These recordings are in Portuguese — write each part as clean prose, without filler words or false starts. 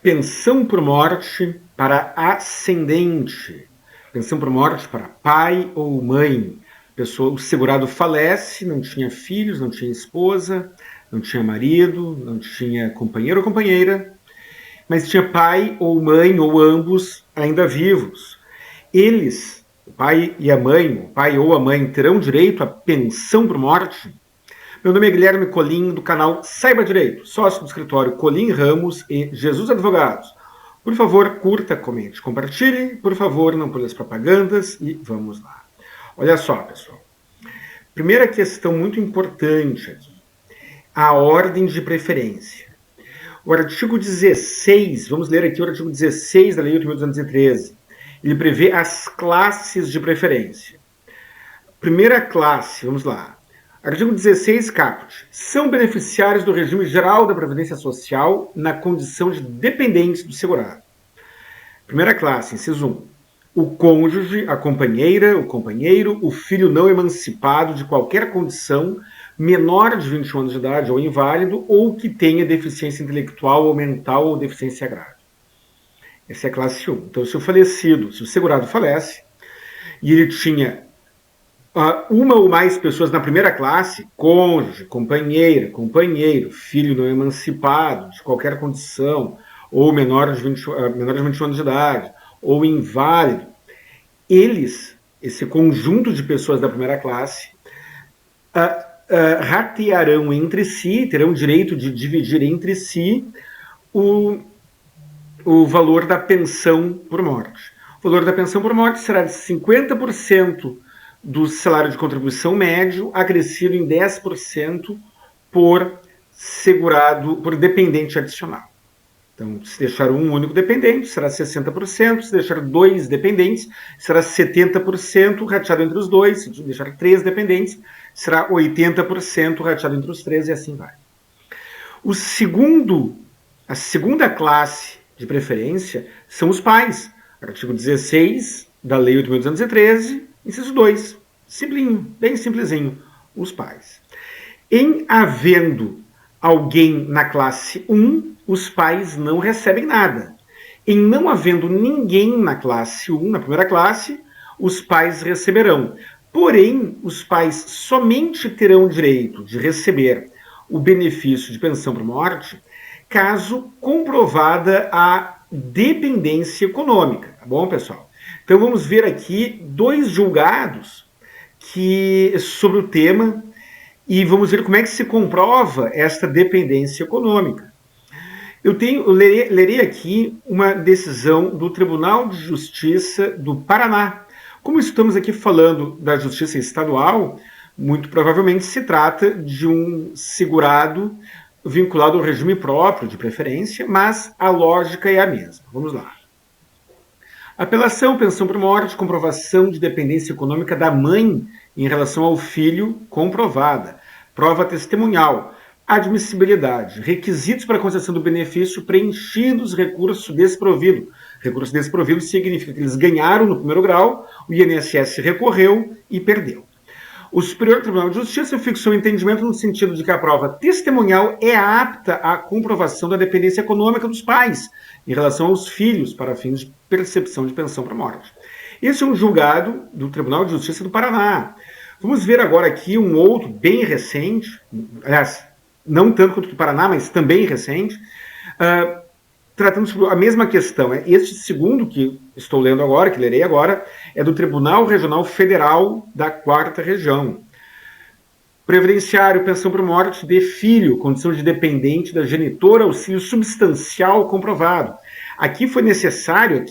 Pensão por morte para ascendente. Pensão por morte para pai ou mãe. O segurado falece, não tinha filhos, não tinha esposa, não tinha marido, não tinha companheiro ou companheira, mas tinha pai ou mãe ou ambos ainda vivos. Eles, o pai e a mãe, o pai ou a mãe, terão direito à pensão por morte? Meu nome é Guilherme Colim, do canal Saiba Direito, sócio do escritório Colim Ramos e Jesus Advogados. Por favor, curta, comente, compartilhe. Por favor, não pule as propagandas e vamos lá. Olha só, pessoal. Primeira questão muito importante aqui. A ordem de preferência. O artigo 16, vamos ler aqui o artigo 16 da Lei 8.213. Ele prevê as classes de preferência. Primeira classe, vamos lá. Artigo 16, caput. São beneficiários do regime geral da Previdência Social na condição de dependentes do segurado. Primeira classe, inciso 1. O cônjuge, a companheira, o companheiro, o filho não emancipado de qualquer condição, menor de 21 anos de idade ou inválido, ou que tenha deficiência intelectual ou mental ou deficiência grave. Essa é a classe 1. Então, se o segurado falece, e ele tinha uma ou mais pessoas na primeira classe, cônjuge, companheira, companheiro, filho não emancipado, de qualquer condição, ou menor de 21 anos de idade, ou inválido, esse conjunto de pessoas da primeira classe, ratearão entre si, terão direito de dividir entre si o valor da pensão por morte. O valor da pensão por morte será de 50% do salário de contribuição médio, acrescido em 10% por dependente adicional. Então, se deixar um único dependente, será 60%, se deixar dois dependentes, será 70% rateado entre os dois, se deixar três dependentes, será 80% rateado entre os três, e assim vai. A segunda classe de preferência são os pais. Artigo 16 da Lei 8.213, inciso 2. Simplinho, bem simplesinho. Os pais. Em havendo alguém na classe 1, os pais não recebem nada. Em não havendo ninguém na classe 1, na primeira classe, os pais receberão. Porém, os pais somente terão direito de receber o benefício de pensão por morte caso comprovada a dependência econômica. Tá bom, pessoal? Então vamos ver aqui dois julgados sobre o tema e vamos ver como é que se comprova esta dependência econômica. Eu lerei aqui uma decisão do Tribunal de Justiça do Paraná. Como estamos aqui falando da Justiça Estadual, muito provavelmente se trata de um segurado vinculado ao regime próprio de preferência, mas a lógica é a mesma. Vamos lá. Apelação, pensão por morte, comprovação de dependência econômica da mãe em relação ao filho comprovada. Prova testemunhal. Admissibilidade. Requisitos para a concessão do benefício preenchidos, recurso desprovido. Recurso desprovido significa que eles ganharam no primeiro grau, o INSS recorreu e perdeu. O Superior Tribunal de Justiça fixou o entendimento no sentido de que a prova testemunhal é apta à comprovação da dependência econômica dos pais em relação aos filhos para fins de percepção de pensão por morte. Esse é um julgado do Tribunal de Justiça do Paraná. Vamos ver agora aqui um outro bem recente, aliás, não tanto quanto do Paraná, mas também recente, tratando sobre a mesma questão. Este segundo que estou lendo agora, que lerei agora, é do Tribunal Regional Federal da 4ª Região. Previdenciário, pensão por morte de filho, condição de dependente da genitora, auxílio substancial comprovado. Aqui foi necessário,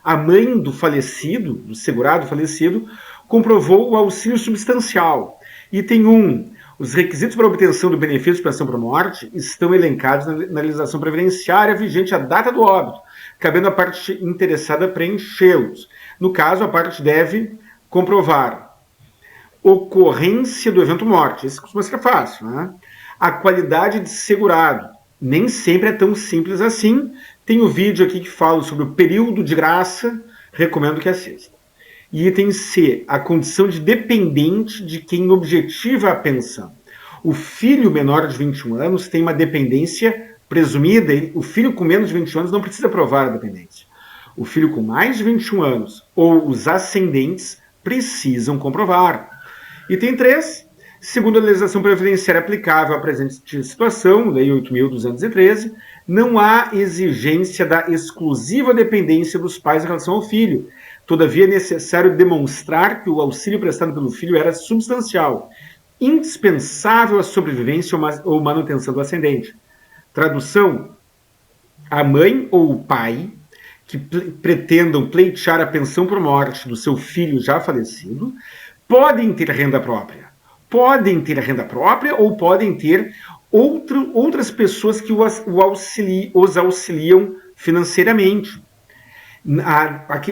a mãe do falecido, do segurado falecido, comprovou o auxílio substancial. Item 1. Os requisitos para a obtenção do benefício de pensão por morte estão elencados na legislação previdenciária vigente à data do óbito, cabendo à parte interessada preenchê-los. No caso, a parte deve comprovar ocorrência do evento morte. Isso costuma ser fácil, né? A qualidade de segurado. Nem sempre é tão simples assim. Tem um vídeo aqui que fala sobre o período de graça, recomendo que assista. E item C, a condição de dependente de quem objetiva a pensão. O filho menor de 21 anos tem uma dependência presumida, o filho com menos de 21 anos não precisa provar a dependência. O filho com mais de 21 anos ou os ascendentes precisam comprovar. Item 3. Segundo a legislação previdenciária aplicável à presente situação, Lei 8.213, não há exigência da exclusiva dependência dos pais em relação ao filho. Todavia, é necessário demonstrar que o auxílio prestado pelo filho era substancial, indispensável à sobrevivência ou manutenção do ascendente. Tradução: a mãe ou o pai que pretendam pleitear a pensão por morte do seu filho já falecido podem ter renda própria. Podem ter renda própria ou podem ter outras pessoas que os auxiliam financeiramente.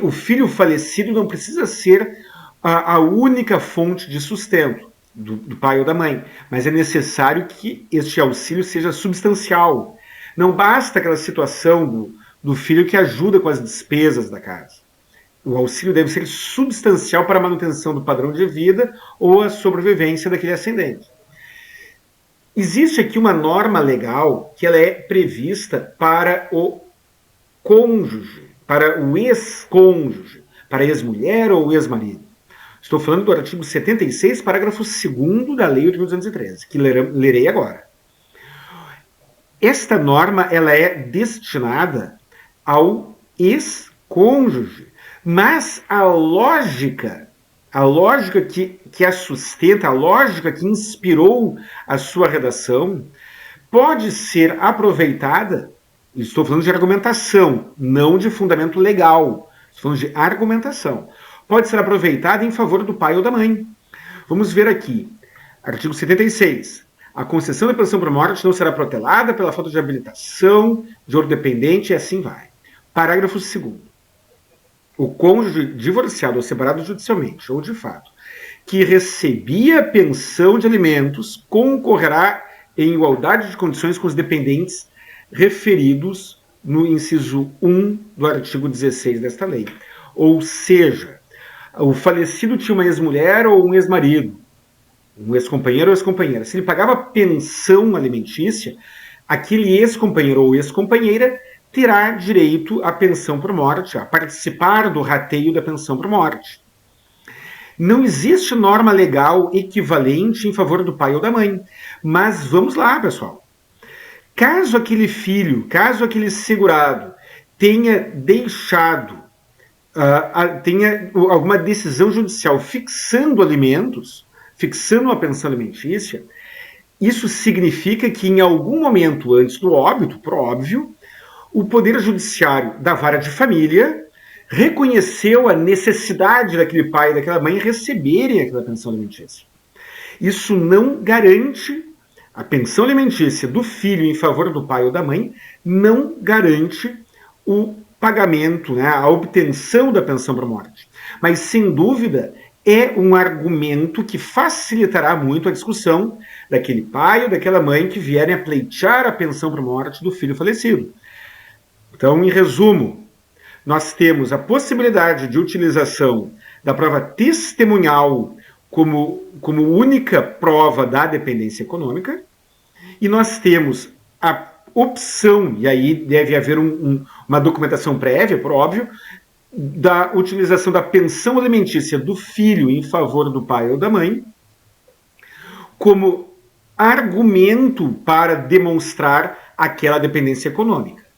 O filho falecido não precisa ser a única fonte de sustento do pai ou da mãe, mas é necessário que este auxílio seja substancial. Não basta aquela situação do filho que ajuda com as despesas da casa. O auxílio deve ser substancial para a manutenção do padrão de vida ou a sobrevivência daquele ascendente. Existe aqui uma norma legal que ela é prevista para o cônjuge, para o ex-cônjuge, para a ex-mulher ou ex-marido. Estou falando do artigo 76, parágrafo 2º da Lei 8.213, que lerei agora. Esta norma ela é destinada ao ex-cônjuge, mas a lógica que a sustenta, a lógica que inspirou a sua redação, pode ser aproveitada, estou falando de argumentação, não de fundamento legal, estou falando de argumentação, pode ser aproveitada em favor do pai ou da mãe. Vamos ver aqui, artigo 76. A concessão da pensão por morte não será protelada pela falta de habilitação, de ordem dependente, e assim vai. Parágrafo 2º. O cônjuge divorciado ou separado judicialmente, ou de fato, que recebia pensão de alimentos, concorrerá em igualdade de condições com os dependentes referidos no inciso 1 do artigo 16 desta lei. Ou seja, o falecido tinha uma ex-mulher ou um ex-marido, um ex-companheiro ou ex-companheira. Se ele pagava pensão alimentícia, aquele ex-companheiro ou ex-companheira terá direito à pensão por morte, a participar do rateio da pensão por morte. Não existe norma legal equivalente em favor do pai ou da mãe. Mas vamos lá, pessoal. Caso aquele filho, caso aquele segurado tenha deixado, tenha alguma decisão judicial fixando alimentos, fixando uma pensão alimentícia, isso significa que em algum momento antes do óbito, por óbvio, o Poder Judiciário da Vara de Família reconheceu a necessidade daquele pai e daquela mãe receberem aquela pensão alimentícia. Isso não garante, a pensão alimentícia do filho em favor do pai ou da mãe, não garante o pagamento, né, a obtenção da pensão por morte. Mas, sem dúvida, é um argumento que facilitará muito a discussão daquele pai ou daquela mãe que vierem a pleitear a pensão por morte do filho falecido. Então, em resumo, nós temos a possibilidade de utilização da prova testemunhal como única prova da dependência econômica, e nós temos a opção, e aí deve haver uma documentação prévia, por óbvio, da utilização da pensão alimentícia do filho em favor do pai ou da mãe, como argumento para demonstrar aquela dependência econômica.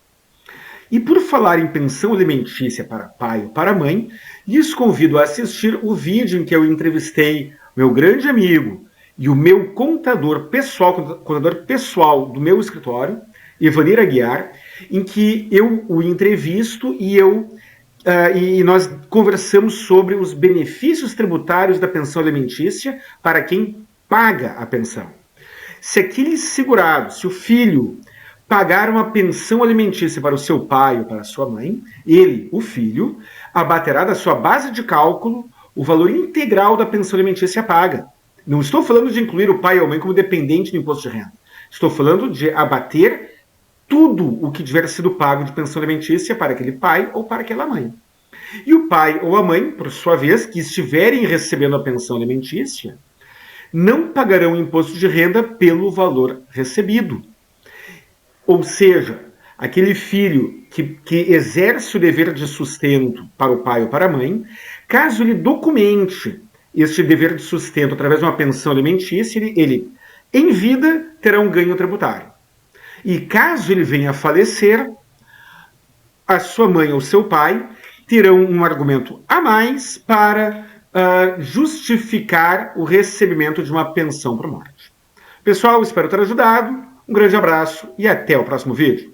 E por falar em pensão alimentícia para pai ou para mãe, lhes convido a assistir o vídeo em que eu entrevistei meu grande amigo e o meu contador pessoal do meu escritório, Evanir Aguiar, em que eu o entrevisto e nós conversamos sobre os benefícios tributários da pensão alimentícia para quem paga a pensão. Se aquele segurado, se o filho pagar uma pensão alimentícia para o seu pai ou para a sua mãe, ele, o filho, abaterá da sua base de cálculo o valor integral da pensão alimentícia paga. Não estou falando de incluir o pai ou a mãe como dependente do imposto de renda. Estou falando de abater tudo o que tiver sido pago de pensão alimentícia para aquele pai ou para aquela mãe. E o pai ou a mãe, por sua vez, que estiverem recebendo a pensão alimentícia, não pagarão imposto de renda pelo valor recebido. Ou seja, aquele filho que exerce o dever de sustento para o pai ou para a mãe, caso ele documente este dever de sustento através de uma pensão alimentícia, ele em vida, terá um ganho tributário. E caso ele venha a falecer, a sua mãe ou seu pai terão um argumento a mais para justificar o recebimento de uma pensão por morte. Pessoal, espero ter ajudado. Um grande abraço e até o próximo vídeo.